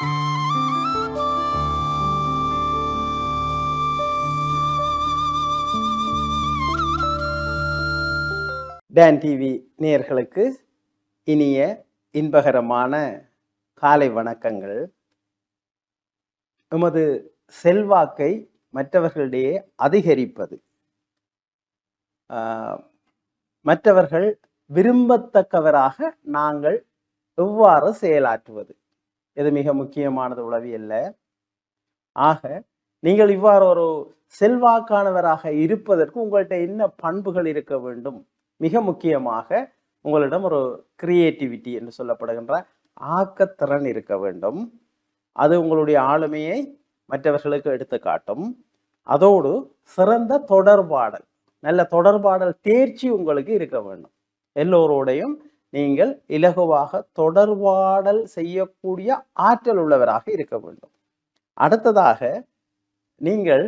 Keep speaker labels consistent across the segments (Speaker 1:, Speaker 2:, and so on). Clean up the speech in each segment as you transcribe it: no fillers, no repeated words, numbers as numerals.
Speaker 1: Don TV நேயர்களுக்கு இனிய இன்பகரமான காலை வணக்கங்கள். எமது செல்வாக்கை மற்றவர்களிடையே அதிகரிப்பது, மற்றவர்கள் விரும்பத்தக்கவராக நாங்கள் எவ்வாறு செயலாற்றுவது, இது மிக முக்கியமானது உளவியல்ல. ஆக நீங்கள் இவ்வாறு ஒரு செல்வாக்கானவராக இருப்பதற்கு உங்கள்கிட்ட என்ன பண்புகள் இருக்க வேண்டும்? மிக முக்கியமாக உங்களிடம் ஒரு கிரியேட்டிவிட்டி என்று சொல்லப்படுகின்ற ஆக்கத்திறன் இருக்க வேண்டும். அது உங்களுடைய ஆளுமையை மற்றவர்களுக்கு எடுத்து காட்டும். அதோடு சிறந்த தொடர்பாடல், நல்ல தொடர்பாடல் தேர்ச்சி உங்களுக்கு இருக்க வேண்டும். எல்லோரோடையும் நீங்கள் இலகுவாக தொடர்பாடல் செய்யக்கூடிய ஆற்றல் உள்ளவராக இருக்க வேண்டும். அடுத்ததாக நீங்கள்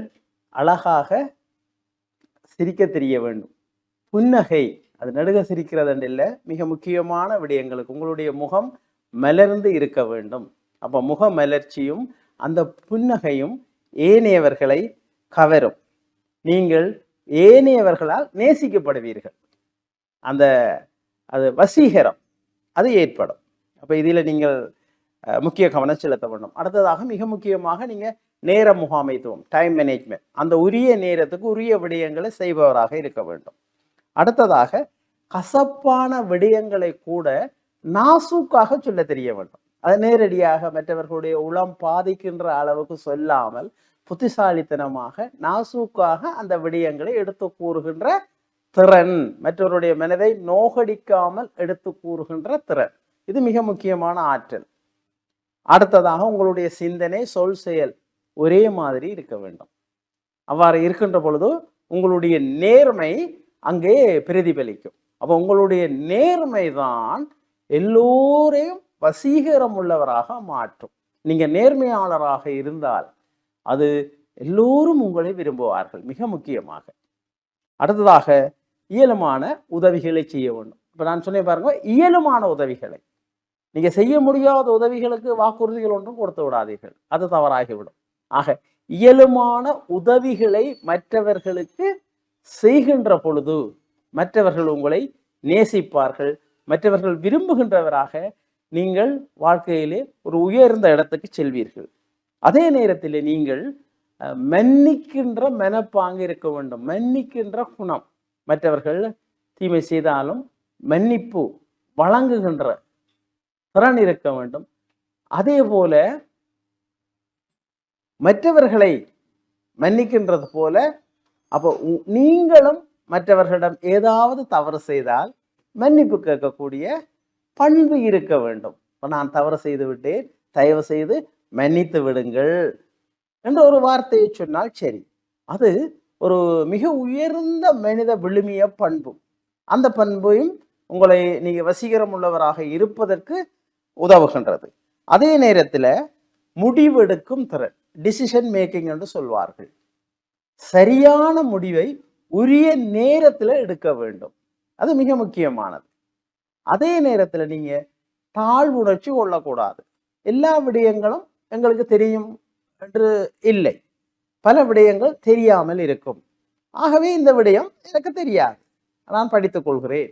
Speaker 1: அழகாக சிரிக்க தெரிய வேண்டும். புன்னகை, அது நடுக சிரிக்கிறது இல்லை, மிக முக்கியமான விடயங்களுக்கு உங்களுடைய முகம் மலர்ந்து இருக்க வேண்டும். அப்போ முக மலர்ச்சியும் அந்த புன்னகையும் ஏனையவர்களை கவரும். நீங்கள் ஏனையவர்களால் நேசிக்கப்படுவீர்கள். அது வசீகரம் அது ஏற்படும். அப்போ இதில் நீங்கள் முக்கிய கவனம் செலுத்த வேண்டும். அடுத்ததாக மிக முக்கியமாக நீங்கள் நேர முகாமைத்துவம், டைம் மேனேஜ்மெண்ட், அந்த உரிய நேரத்துக்கு உரிய விடயங்களை செய்பவராக இருக்க வேண்டும். அடுத்ததாக கசப்பான விடயங்களை கூட நாசூக்காக சொல்ல தெரிய வேண்டும். அது நேரடியாக மற்றவர்களுடைய உளம் பாதிக்கின்ற அளவுக்கு சொல்லாமல் புத்திசாலித்தனமாக நாசூக்காக அந்த விடயங்களை எடுத்து கூறுகின்ற திறன், மற்றவருடைய மனதை நோகடிக்காமல் எடுத்து கூறுகின்ற திறன், இது மிக முக்கியமான ஆற்றல். அடுத்ததாக உங்களுடைய சிந்தனை, சொல், செயல் ஒரே மாதிரி இருக்க வேண்டும். அவ்வாறு இருக்கின்ற பொழுது உங்களுடைய நேர்மை அங்கே பிரதிபலிக்கும். அப்போ உங்களுடைய நேர்மை தான் எல்லோரையும் வசீகரம் உள்ளவராக மாற்றும். நீங்க நேர்மையாளராக இருந்தால் அது எல்லோரும் உங்களை விரும்புவார்கள். மிக முக்கியமாக அடுத்ததாக இயலுமான உதவிகளை செய்ய வேண்டும். இப்ப நான் சொன்னேன் பாருங்க, இயலுமான உதவிகளை. நீங்க செய்ய முடியாத உதவிகளுக்கு வாக்குறுதிகள் ஒன்றும் கொடுத்து விடாதீர்கள், அது தவறாகிவிடும். ஆக இயலுமான உதவிகளை மற்றவர்களுக்கு செய்கின்ற பொழுது மற்றவர்கள் உங்களை நேசிப்பார்கள். மற்றவர்கள் விரும்புகின்றவராக நீங்கள் வாழ்க்கையிலே ஒரு உயர்ந்த இடத்துக்கு செல்வீர்கள். அதே நேரத்தில் நீங்கள் மன்னிக்கின்ற மனப்பாங்கு இருக்க வேண்டும். மன்னிக்கின்ற குணம், மற்றவர்கள் தீமை செய்தாலும் மன்னிப்பு வழங்குகின்ற திறன் இருக்க வேண்டும். அதே போல மற்றவர்களை மன்னிக்கின்றது போல அப்போ நீங்களும் மற்றவர்களிடம் ஏதாவது தவறு செய்தால் மன்னிப்பு கேட்கக்கூடிய பண்பு இருக்க வேண்டும். இப்போ நான் தவறு செய்து விட்டேன், தயவு செய்து மன்னித்து விடுங்கள் என்ற ஒரு வார்த்தையை சொன்னால் சரி, அது ஒரு மிக உயர்ந்த மனித விழுமிய பண்பு. அந்த பண்பையும் உங்களை நீங்க வசீகரம் உள்ளவராக இருப்பதற்கு உதவுகின்றது. அதே நேரத்தில் முடிவெடுக்கும் திறன், டிசிஷன் மேக்கிங் என்று சொல்வார்கள். சரியான முடிவை உரிய நேரத்தில் எடுக்க வேண்டும், அது மிக முக்கியமானது. அதே நேரத்தில் நீங்க தாழ்வுணர்ச்சி கொள்ளக்கூடாது. எல்லா விடயங்களும் எங்களுக்கு தெரியும் என்று இல்லை, பல விடயங்கள் தெரியாமல் இருக்கும். ஆகவே இந்த விடயம் எனக்கு தெரியாது, நான் படித்துக் கொள்கிறேன்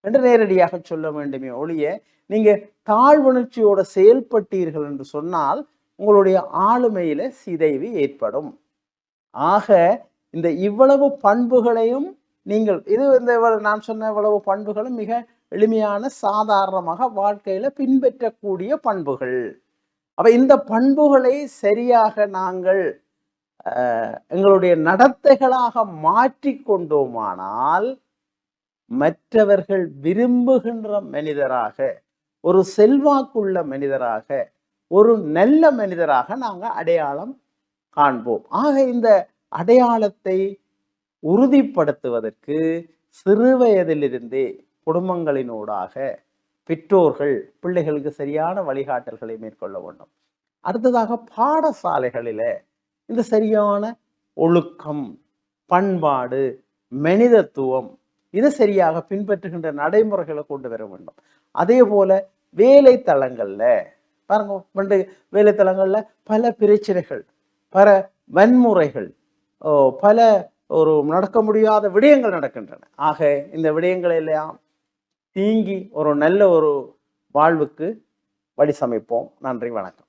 Speaker 1: என்று நேரடியாக சொல்ல வேண்டுமே ஒழிய, நீங்க தாழ்வுணர்ச்சியோட செயல்பட்டீர்கள் என்று சொன்னால் உங்களுடைய ஆளுமையில சிதைவு ஏற்படும். ஆக இந்த இவ்வளவு பண்புகளையும் நீங்கள் நான் சொன்ன இவ்வளவு பண்புகளும் மிக எளிமையான சாதாரணமாக வாழ்க்கையில பின்பற்றக்கூடிய பண்புகள். அப்ப இந்த பண்புகளை சரியாக நாங்கள் எங்களுடைய நடத்தைகளாக மாற்றி கொண்டோமானால் மற்றவர்கள் விரும்புகின்ற மனிதராக, ஒரு செல்வாக்குள்ள மனிதராக, ஒரு நல்ல மனிதராக நாங்கள் அடையாளம் காண்போம். ஆக இந்த அடையாளத்தை உறுதிப்படுத்துவதற்கு சிறு வயதிலிருந்தே குடும்பங்களினூடாக பெற்றோர்கள் பிள்ளைகளுக்கு சரியான வழிகாட்டல்களை மேற்கொள்ள வேண்டும். அடுத்ததாக பாடசாலைகளில இந்த சரியான ஒழுக்கம், பண்பாடு, மனிதத்துவம் இதை சரியாக பின்பற்றுகின்ற நடைமுறைகளை கொண்டு வர வேண்டும். அதே போல வேலை தளங்கள்ல பாருங்க வந்து வேலைத்தலங்கள்ல பல பிரச்சனைகள், பல வன்முறைகள், பல ஒரு நடக்க முடியாத விடயங்கள் நடக்கின்றன. ஆக இந்த விடயங்களை எல்லாம் நீங்கி ஒரு நல்ல ஒரு வாழ்வுக்கு வழி சமைப்போம். நன்றி, வணக்கம்.